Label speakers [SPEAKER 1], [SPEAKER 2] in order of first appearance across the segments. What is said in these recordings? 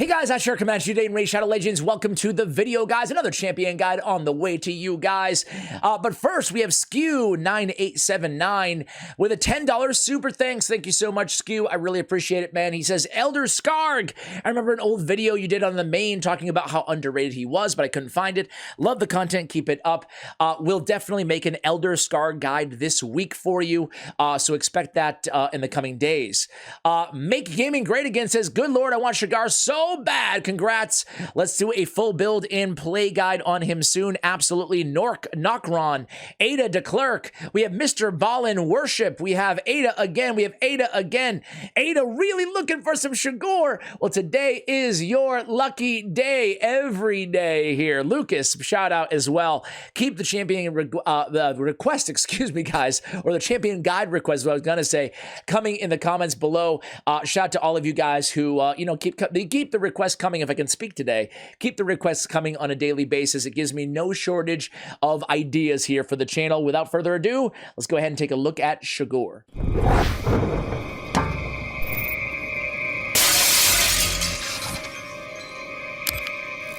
[SPEAKER 1] Hey guys, I sure command you today in Raid Shadow Legends. Welcome to the video, guys. Another champion guide on the way to you guys. But first, we have Skew9879 with a $10 super thanks. Thank you so much, Skew. I really appreciate it, man. He says, Elder Skarg. I remember an old video you did on the main talking about how underrated he was, but I couldn't find it. Love the content. Keep it up. We'll definitely make an Elder Skarg guide this week for you, so expect that in the coming days. Make Gaming Great Again says, good Lord, I want Chaagur so bad. Congrats. Let's do a full build and play guide on him soon. Absolutely. Nokron, Ada DeClerc. We have Mr. Ballin Worship. We have Ada again. We have Ada again. Ada really looking for some Chaagur. Well, today is your lucky day every day here. Lucas, shout out as well. Keep the champion the request, excuse me, guys, or the champion guide request, what I was going to say, coming in the comments below. Shout out to all of you guys who, keep the requests coming. If I can speak today, keep the requests coming on a daily basis. It gives me no shortage of ideas here for the channel. Without further ado, let's go ahead and take a look at Chaagur.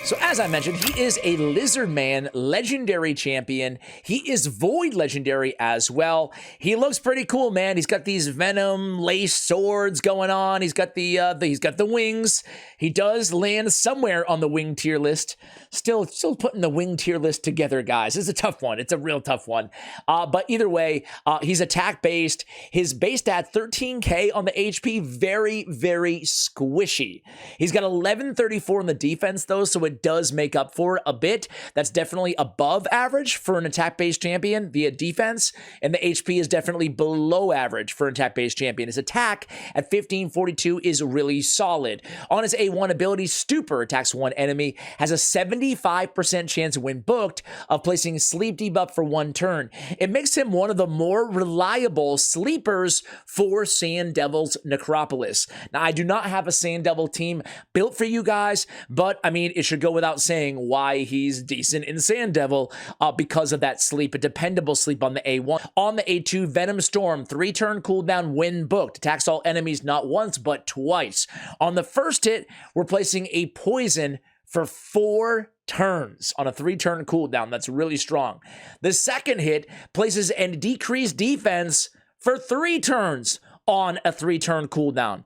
[SPEAKER 1] So as I mentioned, he is a Lizard Man legendary champion. He is Void legendary as well. He looks pretty cool, man. He's got these venom lace swords going on. He's got the wings. He does land somewhere on the wing tier list. Still putting the wing tier list together, guys. It's a tough one. It's a real tough one. But either way, he's attack based. His base stat 13k on the HP, very, very squishy. He's got 1134 in the defense though, so it does make up for it a bit. That's definitely above average for an attack-based champion via defense, and the HP is definitely below average for an attack-based champion. His attack at 1542 is really solid. On his A1 ability, Stupor attacks one enemy, has a 75% chance when booked of placing sleep debuff for one turn. It makes him one of the more reliable sleepers for Sand Devil's Necropolis. Now, I do not have a Sand Devil team built for you guys, but I mean, it should go without saying why he's decent in Sand Devil, because of that sleep, a dependable sleep on the A1. On the A2, Venom Storm, 3-turn cooldown when booked, attacks all enemies not once but twice. On the first hit, we're placing a poison for 4 turns on a 3-turn cooldown. That's really strong. The second hit places a decreased defense for 3 turns on a 3-turn cooldown.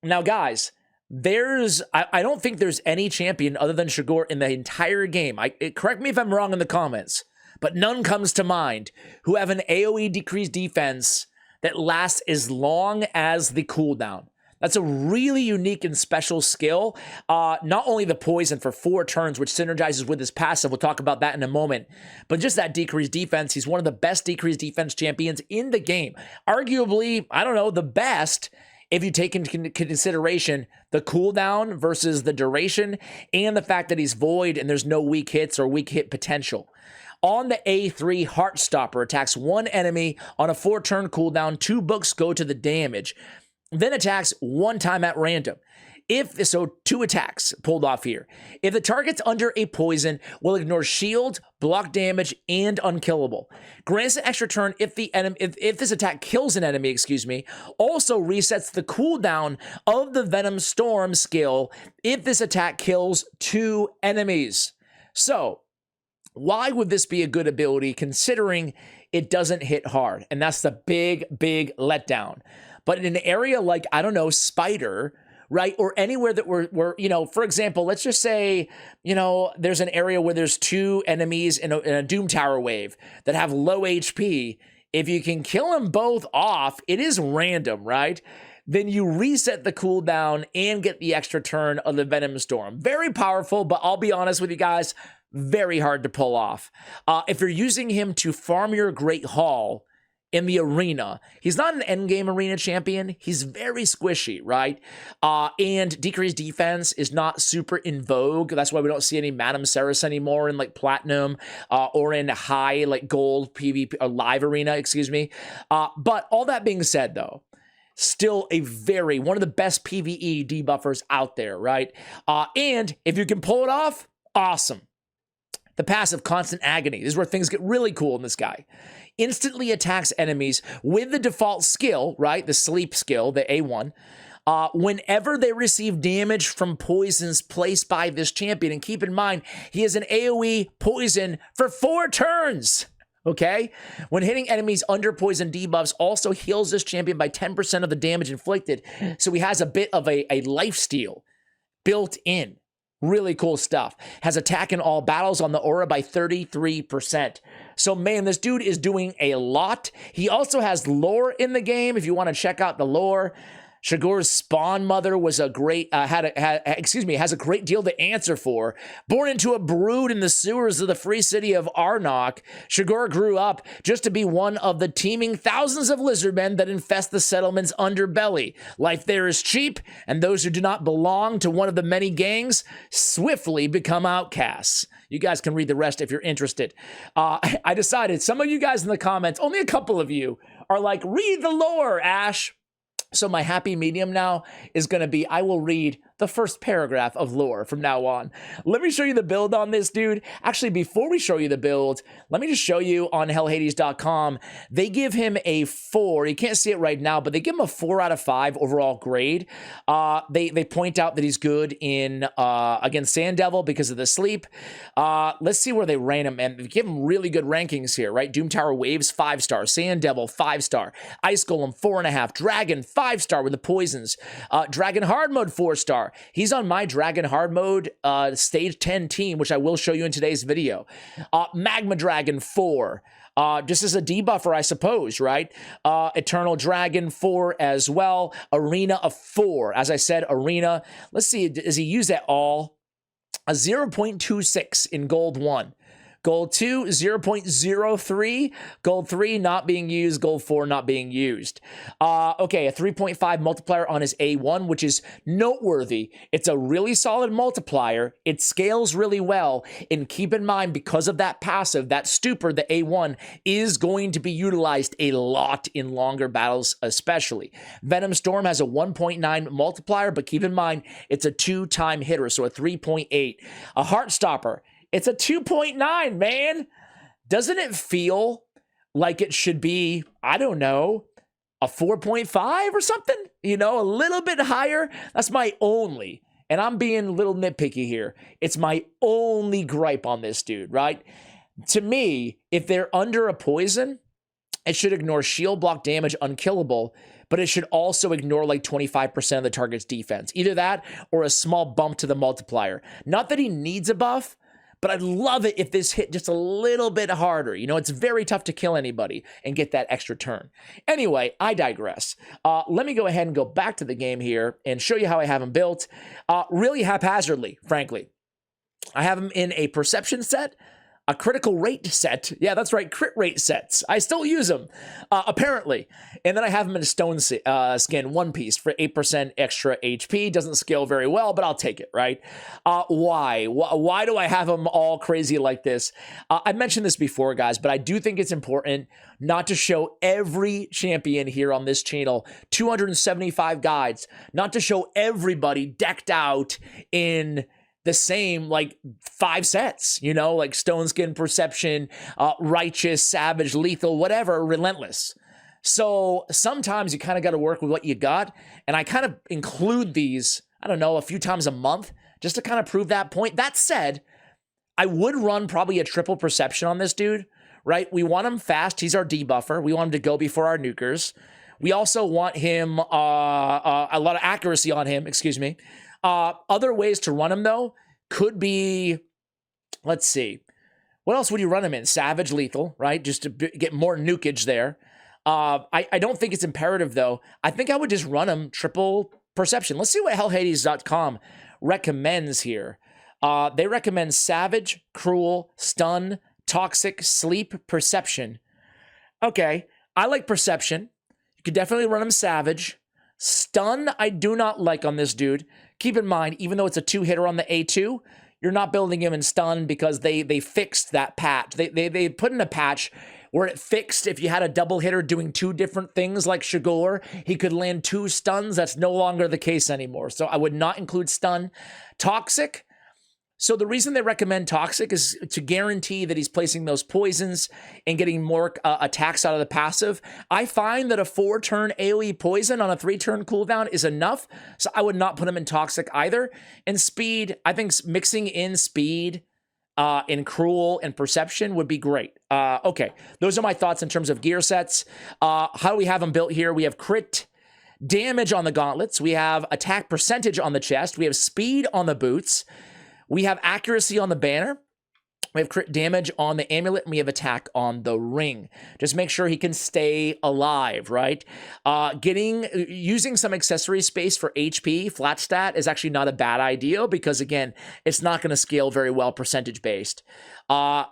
[SPEAKER 1] Now, guys, I don't think there's any champion other than Chaagur in the entire game. Correct me if I'm wrong in the comments, but none comes to mind who have an AoE decreased defense that lasts as long as the cooldown. That's a really unique and special skill. Not only the poison for 4 turns, which synergizes with his passive, we'll talk about that in a moment, but just that decreased defense. He's one of the best decreased defense champions in the game. Arguably, I don't know, the best, if you take into consideration the cooldown versus the duration and the fact that he's void and there's no weak hits or weak hit potential. On the A3, Heartstopper attacks one enemy on a 4-turn cooldown. 2 books go to the damage. Then attacks 1 time at random. 2 attacks pulled off here. If the target's under a poison, will ignore shield, block damage, and unkillable. Grants an extra turn if this attack kills an enemy, also resets the cooldown of the Venom Storm skill if this attack kills 2 enemies. So, why would this be a good ability considering it doesn't hit hard? And that's the big, big letdown. But in an area like, I don't know, Spider, right? Or anywhere that we're for example, let's just say, there's an area where there's 2 enemies in a Doom Tower wave that have low HP. If you can kill them both off, it is random, right? Then you reset the cooldown and get the extra turn of the Venom Storm. Very powerful, but I'll be honest with you guys, very hard to pull off. If you're using him to farm your Great Hall in the arena, he's not an endgame arena champion. He's very squishy, right? And decreased defense is not super in vogue. That's why we don't see any Madame Ceres anymore in like Platinum or in high like gold PvP or live arena, But all that being said though, still one of the best PvE debuffers out there, right? And if you can pull it off, awesome. The passive Constant Agony. This is where things get really cool in this guy. Instantly attacks enemies with the default skill, right? The sleep skill, the A1. Whenever they receive damage from poisons placed by this champion, and keep in mind, he has an AoE poison for 4 turns. Okay? When hitting enemies under poison debuffs, also heals this champion by 10% of the damage inflicted. So he has a bit of a lifesteal built in. Really cool stuff. Has attack in all battles on the aura by 33%. So, man, this dude is doing a lot. He also has lore in the game if you want to check out the lore. Chaagur's spawn mother was a great, has a great deal to answer for. Born into a brood in the sewers of the free city of Arnok, Chaagur grew up just to be one of the teeming thousands of lizardmen that infest the settlement's underbelly. Life there is cheap, and those who do not belong to one of the many gangs swiftly become outcasts. You guys can read the rest if you're interested. I decided, some of you guys in the comments, only a couple of you, are like, read the lore, Ash. So my happy medium now is going to be, I will read the first paragraph of lore from now on. Let me show you the build on this dude. Actually, before we show you the build, let me just show you on hellhades.com. They give him a 4. You can't see it right now, but they give him a 4 out of 5 overall grade. They point out that he's good in against Sand Devil because of the sleep. Let's see where they rank him, and they give him really good rankings here, right? Doom Tower Waves 5-star, Sand Devil 5-star, Ice Golem 4.5, Dragon 5-star with the poisons, Dragon Hard Mode 4-star. He's on my Dragon Hard Mode stage 10 team, which I will show you in today's video. Magma Dragon 4. Just as a debuffer, I suppose, right? Eternal Dragon 4 as well. Arena of 4. As I said, Arena. Let's see, does he use that all? A 0.26 in Gold 1. Gold 2, 0.03. Gold 3, not being used. Gold 4, not being used. Okay, a 3.5 multiplier on his A1, which is noteworthy. It's a really solid multiplier. It scales really well. And keep in mind, because of that passive, that stupor, the A1, is going to be utilized a lot in longer battles, especially. Venom Storm has a 1.9 multiplier, but keep in mind, it's a 2-time hitter, so a 3.8. A Heartstopper. It's a 2.9, man. Doesn't it feel like it should be, I don't know, a 4.5 or something? You know, a little bit higher. That's my only, and I'm being a little nitpicky here, it's my only gripe on this dude, right? To me, if they're under a poison, it should ignore shield block damage, unkillable, but it should also ignore like 25% of the target's defense. Either that or a small bump to the multiplier. Not that he needs a buff, but I'd love it if this hit just a little bit harder. You know, it's very tough to kill anybody and get that extra turn. Anyway, I digress. Let me go ahead and go back to the game here and show you how I have him built. Really haphazardly, frankly. I have him in a perception set, a critical rate set. Yeah, that's right, crit rate sets. I still use them, apparently. And then I have them in a stone skin one piece for 8% extra HP. Doesn't scale very well, but I'll take it, right? Why? Why do I have them all crazy like this? I mentioned this before, guys, but I do think it's important not to show every champion here on this channel 275 guides, not to show everybody decked out in the same like 5 sets, you know, like Stone Skin, Perception, Righteous, Savage, Lethal, whatever, Relentless. So sometimes you kind of got to work with what you got. And I kind of include these, I don't know, a few times a month just to kind of prove that point. That said, I would run probably a triple Perception on this dude, right? We want him fast. He's our debuffer. We want him to go before our nukers. We also want him, a lot of accuracy on him, excuse me. Other ways to run him, though, could be, let's see, what else would you run him in? Savage, Lethal, right? Just to get more nukage there. I don't think it's imperative, though. I think I would just run him triple Perception. Let's see what hellhades.com recommends here. They recommend Savage, Cruel, Stun, Toxic, Sleep, Perception. Okay, I like Perception. You could definitely run him Savage. Stun, I do not like on this dude. Keep in mind, even though it's a 2-hitter on the A2, you're not building him in Stun because they fixed that patch. They put in a patch where it fixed if you had a double hitter doing 2 different things like Chaagur, he could land 2 stuns. That's no longer the case anymore. So I would not include Stun. Toxic, So the reason they recommend Toxic is to guarantee that he's placing those poisons and getting more attacks out of the passive. I find that a 4-turn AoE poison on a 3-turn cooldown is enough, so I would not put him in Toxic either. And speed, I think mixing in speed in Cruel and Perception would be great. Okay, those are my thoughts in terms of gear sets. How do we have them built here? We have crit damage on the gauntlets. We have attack percentage on the chest. We have speed on the boots. We have accuracy on the banner. We have crit damage on the amulet, and we have attack on the ring. Just make sure he can stay alive, right? Using some accessory space for HP, flat stat, is actually not a bad idea because, again, it's not going to scale very well percentage-based.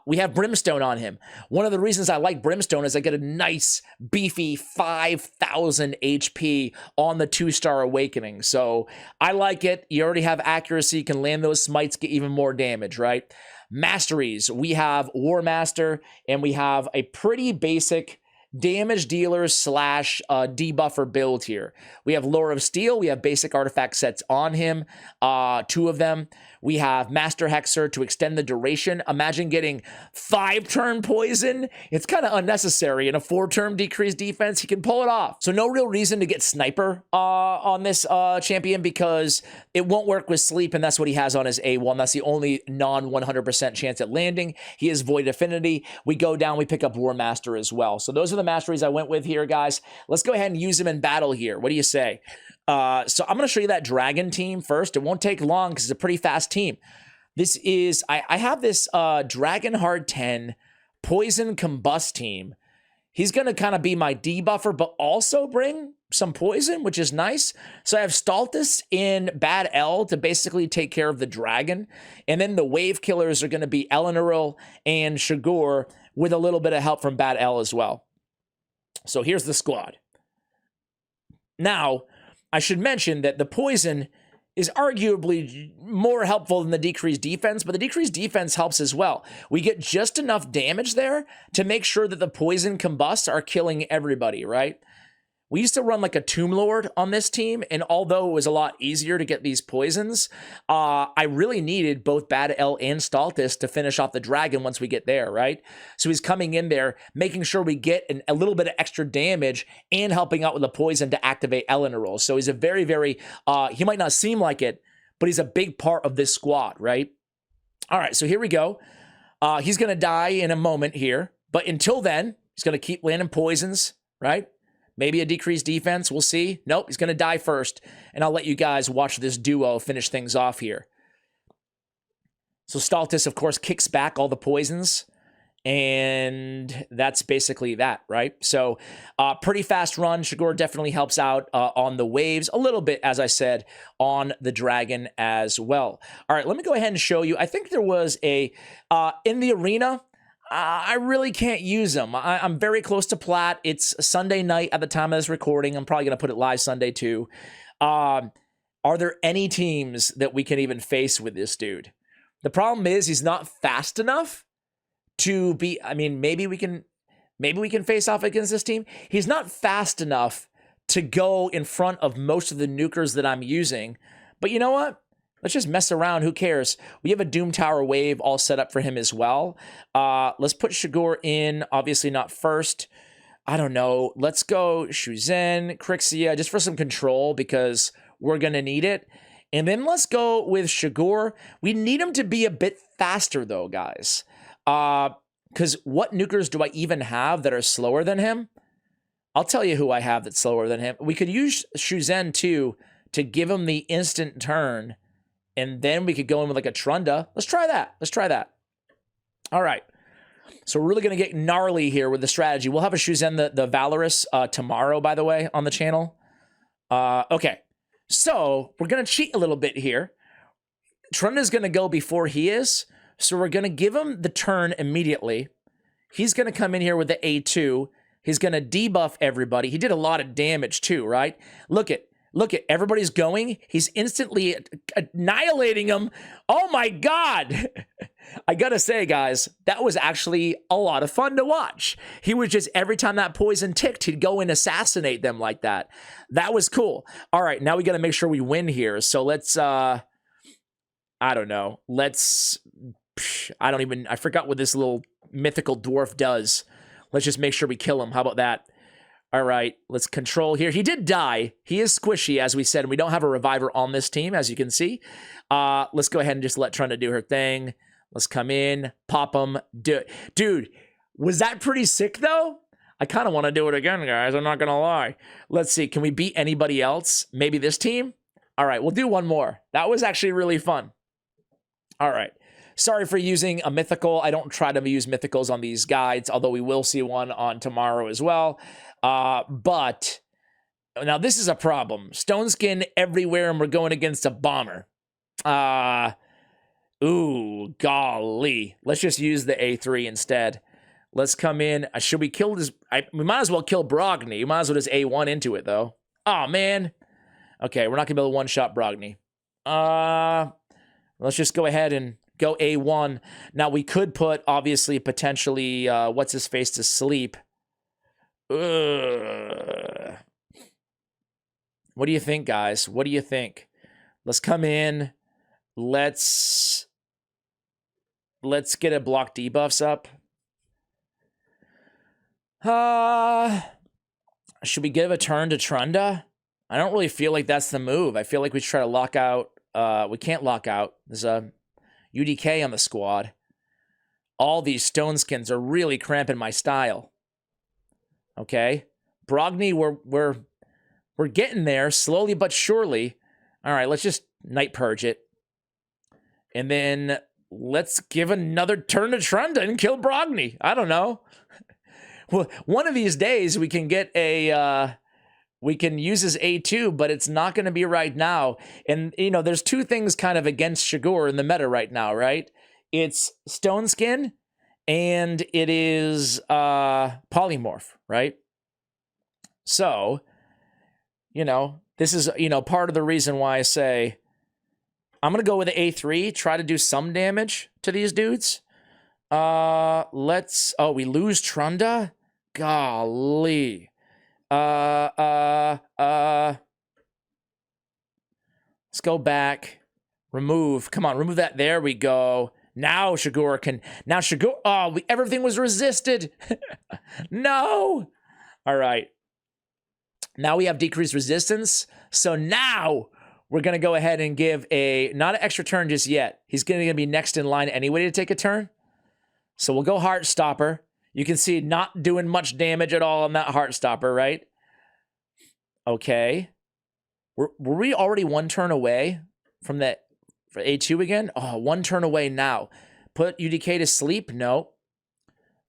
[SPEAKER 1] We have Brimstone on him. One of the reasons I like Brimstone is I get a nice, beefy 5,000 HP on the 2-star Awakening. So I like it. You already have accuracy. You can land those smites, get even more damage, right? Masteries. We have War Master, and we have a pretty basic damage dealer / debuffer build here. We have Lore of Steel. We have basic artifact sets on him, 2 of them. We have Master Hexer to extend the duration. Imagine getting 5-turn poison. It's kind of unnecessary. In a 4-turn decreased defense, he can pull it off. So no real reason to get Sniper on this champion because it won't work with Sleep, and that's what he has on his A1. That's the only non-100% chance at landing. He is Void Affinity. We go down, we pick up War Master as well. So those are the masteries I went with here, guys. Let's go ahead and use them in battle here. What do you say? So I'm going to show you that dragon team first. It won't take long because it's a pretty fast team. This is, I have this Dragon Hard 10 Poison Combust team. He's going to kind of be my debuffer, but also bring some poison, which is nice. So I have Staltus in Bad L to basically take care of the dragon. And then the wave killers are going to be Eleanor and Chaagur with a little bit of help from Bad L as well. So here's the squad. Now, I should mention that the poison is arguably more helpful than the decreased defense, but the decreased defense helps as well. We get just enough damage there to make sure that the poison combusts are killing everybody, right? We used to run like a Tomb Lord on this team, and although it was a lot easier to get these poisons, I really needed both Bad L and Staltus to finish off the dragon once we get there, right? So he's coming in there, making sure we get a little bit of extra damage and helping out with the poison to activate Eleanor. So he's a very, very, he might not seem like it, but he's a big part of this squad, right? All right, so here we go. He's going to die in a moment here, but until then, he's going to keep landing poisons, right? Maybe a decreased defense. We'll see. Nope, he's going to die first. And I'll let you guys watch this duo finish things off here. So Staltus, of course, kicks back all the poisons. And that's basically that, right? So pretty fast run. Chaagur definitely helps out on the waves. A little bit, as I said, on the dragon as well. All right, let me go ahead and show you. I think there was a, in the arena, I really can't use them. I'm very close to plat. It's Sunday night at the time of this recording. I'm probably going to put it live Sunday too. Are there any teams that we can even face with this dude? The problem is he's not fast enough to be, I mean, maybe we can face off against this team. He's not fast enough to go in front of most of the nukers that I'm using. But you know what? Let's just mess around. Who cares? We have a Doom Tower wave all set up for him as well. Let's put Chaagur in. Obviously not first. I don't know. Let's go Shuzen, Crixia, just for some control because we're going to need it. And then let's go with Chaagur. We need him to be a bit faster though, guys. Because what nukers do I even have that are slower than him? I'll tell you who I have that's slower than him. We could use Shuzen too to give him the instant turn. And then we could go in with like a Trunda. Let's try that. Let's try that. All right. So we're really going to get gnarly here with the strategy. We'll have a Shuzen the Valorous tomorrow, by the way, on the channel. Okay. So we're going to cheat a little bit here. Trunda's going to go before he is. So we're going to give him the turn immediately. He's going to come in here with the A2. He's going to debuff everybody. He did a lot of damage too, right? Look at everybody's going. He's instantly annihilating them. Oh my God. I gotta say, guys, that was actually a lot of fun to watch. He was just, every time that poison ticked, he'd go and assassinate them like that. That was cool. All right, now we gotta make sure we win here. So let's I don't know. Let's... I forgot what this little mythical dwarf does. Let's just make sure we kill him. How about that? All right, let's control here. He did die. He is squishy, as we said, and we don't have a reviver on this team, as you can see. Let's go ahead and just let Trunda do her thing. Let's come in, pop him. Dude, was that pretty sick, though? I kind of want to do it again, guys. I'm not going to lie. Let's see. Can we beat anybody else? Maybe this team? All right, we'll do one more. That was actually really fun. All right. Sorry for using a mythical. I don't try to use mythicals on these guides, although we will see one on tomorrow as well. But now this is a problem. Stone skin everywhere, and we're going against a bomber. Ooh, golly. Let's just use the A3 instead. Let's come in. Should we kill this? We might as well kill Brogni. We might as well just A1 into it, though. Oh, man. Okay, we're not going to be able to one-shot Brogni. Let's just go ahead and go A1. Now, we could put, obviously, potentially, what's-his-face to sleep. Ugh. What do you think, guys? What do you think? Let's come in. Let's get a block debuffs up. Should we give a turn to Trunda? I don't really feel like that's the move. I feel like we should try to lock out. We can't lock out. There's a UDK on the squad. All these stone skins are really cramping my style. Okay, Brogni, we're getting there slowly but surely. All right, let's just Night Purge it, and then let's give another turn to Trunda and kill Brogni. I don't know. Well, one of these days we can get a we can use his A2, but it's not going to be right now. And you know, there's two things kind of against Chaagur in the meta right now, right? It's Stone Skin. And it is polymorph, right? So, you know, this is, you know, part of the reason why I say I'm going to go with the A3, try to do some damage to these dudes. Oh, we lose Trunda? Golly. Let's go back. Remove. Come on, remove that. There we go. Now Chaagur can... Now Chaagur... Oh, everything was resisted. No. All right. Now we have decreased resistance. So now we're going to go ahead and give a... Not an extra turn just yet. He's going to be next in line anyway to take a turn. So we'll go Heartstopper. You can see not doing much damage at all on that Heartstopper, right? Okay. Were we already one turn away from that... For A2 again? Oh, one turn away now. Put UDK to sleep? No.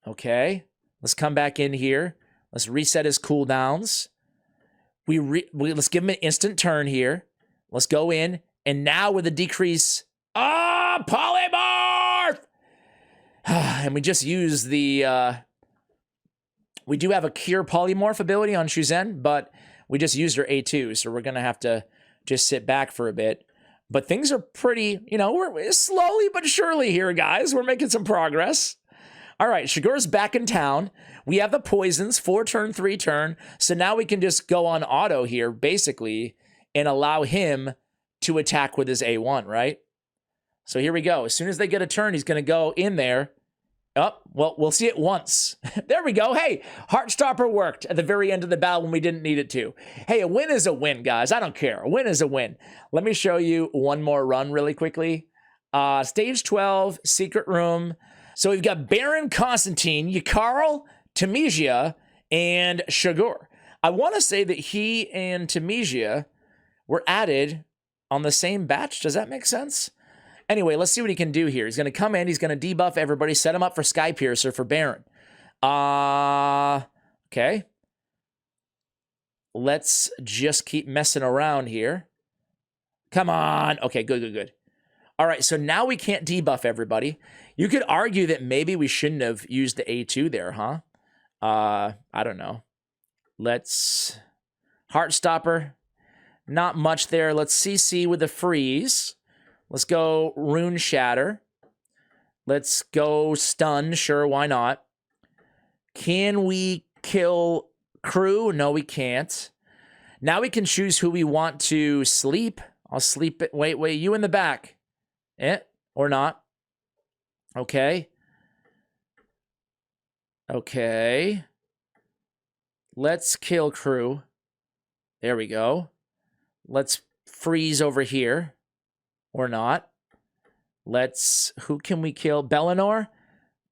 [SPEAKER 1] Okay. Let's come back in here. Let's reset his cooldowns. Let's give him an instant turn here. Let's go in. And now with a decrease... polymorph! And we just use the... we do have a cure polymorph ability on Shuzen, but we just used her A2, so we're going to have to just sit back for a bit. But things are pretty, you know, we're slowly but surely here, guys. We're making some progress. All right, Chaagur's back in town. We have the poisons, 4 turn, 3 turn. So now we can just go on auto here, basically, and allow him to attack with his A1, right? So here we go. As soon as they get a turn, he's going to go in there. Oh, well, we'll see it once. There we go. Hey, Heartstopper worked at the very end of the battle when we didn't need it to. Hey, a win is a win, guys. I don't care. A win is a win. Let me show you one more run really quickly. Stage 12, Secret Room. So we've got Baron Constantine, Ykarl, Temisia, and Chaagur. I want to say that he and Temisia were added on the same batch. Does that make sense? Anyway, let's see what he can do here. He's going to come in. He's going to debuff everybody. Set him up for Sky Piercer for Baron. Okay. Let's just keep messing around here. Come on. Okay, good. All right, so now we can't debuff everybody. You could argue that maybe we shouldn't have used the A2 there, huh? I don't know. Let's... Heartstopper. Not much there. Let's CC with the freeze. Let's go Rune Shatter. Let's go Stun. Sure, why not? Can we kill Crew? No, we can't. Now we can choose who we want to sleep. I'll sleep it. Wait, you in the back. Or not. Okay. Okay. Let's kill crew. There we go. Let's freeze over here. Or not. Let's... Who can we kill? Bellinor?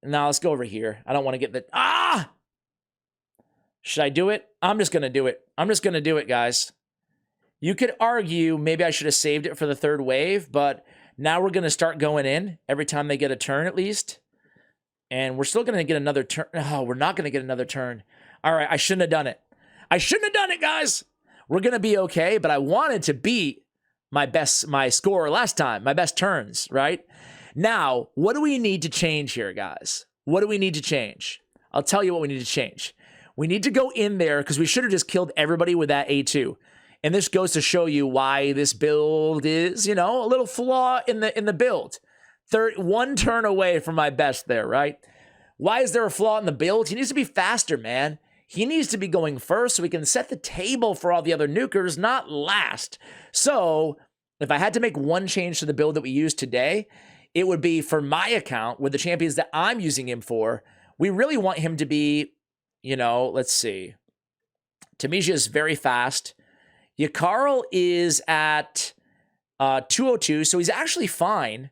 [SPEAKER 1] Now let's go over here. I don't want to get the... Ah! Should I do it? I'm just going to do it. I'm just going to do it, guys. You could argue maybe I should have saved it for the third wave, but now we're going to start going in every time they get a turn at least. And we're still going to get another turn. Oh, we're not going to get another turn. All right, I shouldn't have done it. I shouldn't have done it, guys. We're going to be okay, but I wanted to beat my score last time, my best turns, right? Now, what do we need to change here, guys? What do we need to change? I'll tell you what we need to change. We need to go in there because we should have just killed everybody with that A2. And this goes to show you why this build is, you know, a little flaw in the build. One turn away from my best there, right? Why is there a flaw in the build? He needs to be faster, man. He needs to be going first so we can set the table for all the other nukers, not last. So if I had to make one change to the build that we use today, it would be for my account with the champions that I'm using him for. We really want him to be, you know, let's see. Tamesia is very fast. Yakarl is at 202, so he's actually fine.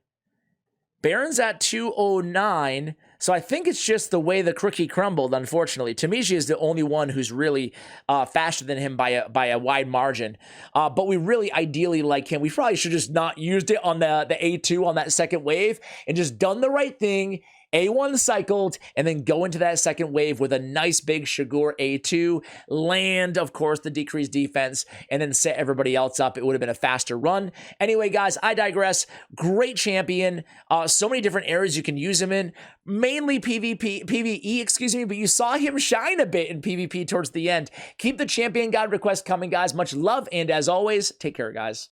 [SPEAKER 1] Baron's at 209, so I think it's just the way the cookie crumbled, unfortunately. Tamesia is the only one who's really faster than him by a wide margin. But we really ideally like him. We probably should just not used it on the A2 on that second wave and just done the right thing. A1 cycled, and then go into that second wave with a nice big Chaagur A2, land, of course, the decreased defense, and then set everybody else up. It would have been a faster run. Anyway, guys, I digress. Great champion. So many different areas you can use him in. Mainly PvE, excuse me, but you saw him shine a bit in PvP towards the end. Keep the champion guide request coming, guys. Much love, and as always, take care, guys.